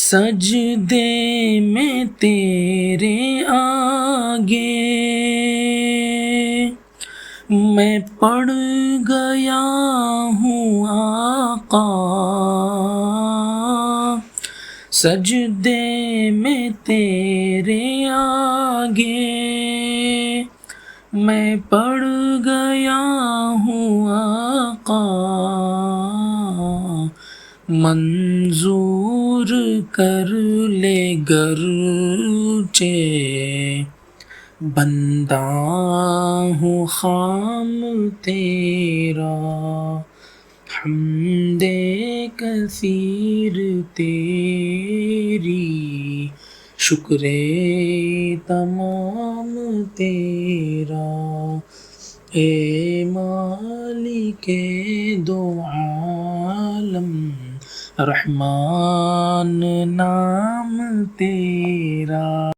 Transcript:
سجدے میں تیرے آگے میں پڑ گیا ہوں آقا، سجدے میں تیرے آگے میں پڑ گیا ہوں آقا، منظور کر لے گرچہ بندہ ہوں خام تیرا، حمد کثیر تیری، شکر تمام تیرا، اے مالک دو عالم، رحمان نام تیرا۔